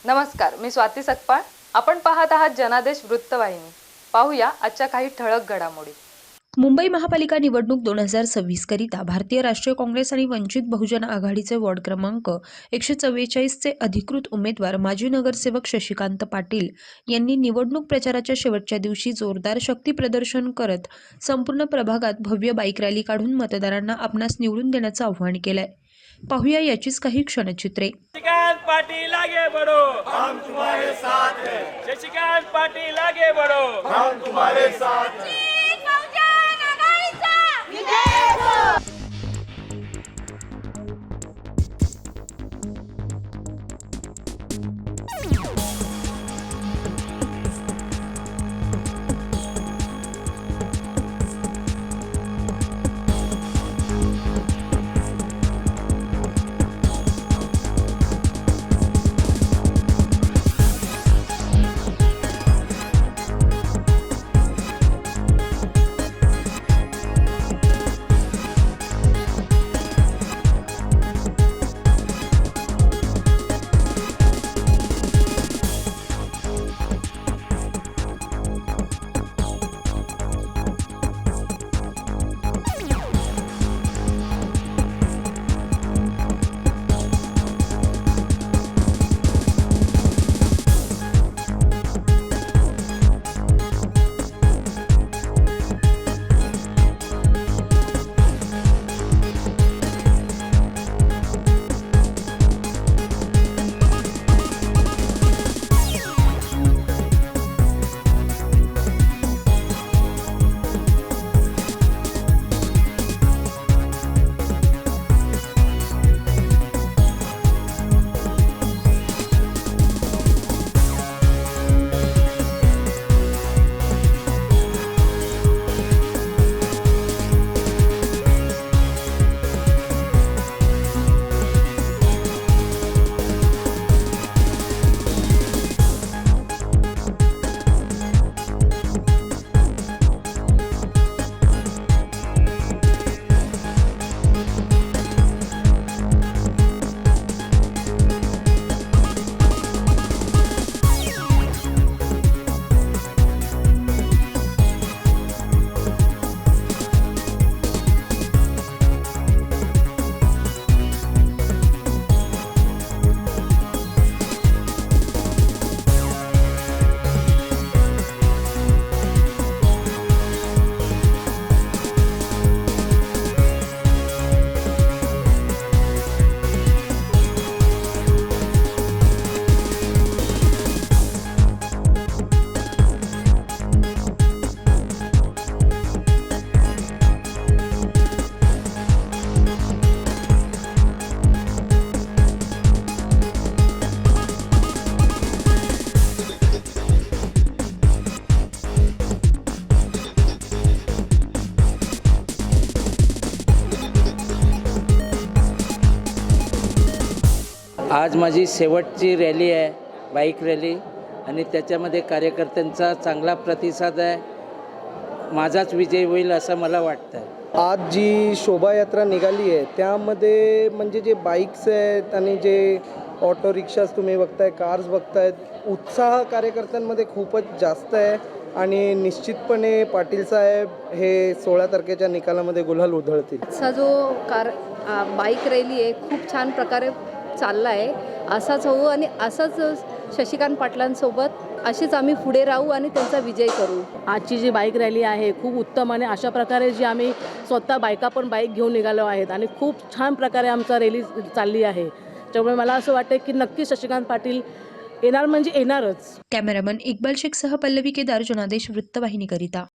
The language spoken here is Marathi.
नमस्कार, मी स्वाती सकपाळ. आपण पाहत आहात जनादेश वृत्तवाहिनी. पाहूया आजच्या काही ठळक घडामोडी. मुंबई महापालिका निवडणूक 2026 करिता भारतीय राष्ट्रीय काँग्रेस आणि वंचित बहुजन आघाडीचे वॉर्ड क्रमांक 144 चे अधिकृत उमेदवार माजी नगरसेवक शशिकांत पाटील यांनी निवडणूक प्रचाराच्या शेवटच्या दिवशी जोरदार शक्ती प्रदर्शन करत संपूर्ण प्रभागात भव्य बाईक रॅली काढून मतदारांना आपणास निवडून देण्याचं आवाहन केलंय. पाहूया याचीच काही क्षणचित्रे. शशिकांत पाटील आगे बढ़ो, हम तुम्हारे साथ हैं. शशिकांत पाटील आगे बढ़ो, हम तुम्हारे साथ हैं. आज माझी शेवटची रॅली आहे, बाईक रॅली, आणि त्याच्यामध्ये कार्यकर्त्यांचा चांगला प्रतिसाद आहे. माझाच विजय होईल असं मला वाटतं. आज जी शोभायात्रा निघाली आहे त्यामध्ये म्हणजे जे बाईक्स आहेत आणि जे ऑटो रिक्षाज तुम्ही बघताय, कार्स बघतायत, उत्साह कार्यकर्त्यांमध्ये खूपच जास्त आहे आणि निश्चितपणे पाटील साहेब हे 16 तारखेच्या निकालामध्ये गुलाल उधळतील. असा जो बाईक रॅली आहे खूप छान प्रकारे चालला आहे. असाच होऊ आणि असाच शशिकांत पाटलांसोबत अशीच आम्ही पुढे राहू आणि त्यांचा विजय करू. आजची जी बाईक रॅली आहे खूप उत्तम आणि अशा प्रकारे जी आम्ही स्वतः बायका पण बाईक घेऊन निघालो आहेत आणि खूप छान प्रकारे आमचा रॅली चालली आहे. त्यामुळे मला असं वाटतं की नक्की शशिकांत पाटील येणार म्हणजे येणारच. कॅमेरामन इक्बाल शेखसह पल्लवी केदार, जनादेश वृत्तवाहिनीकरिता.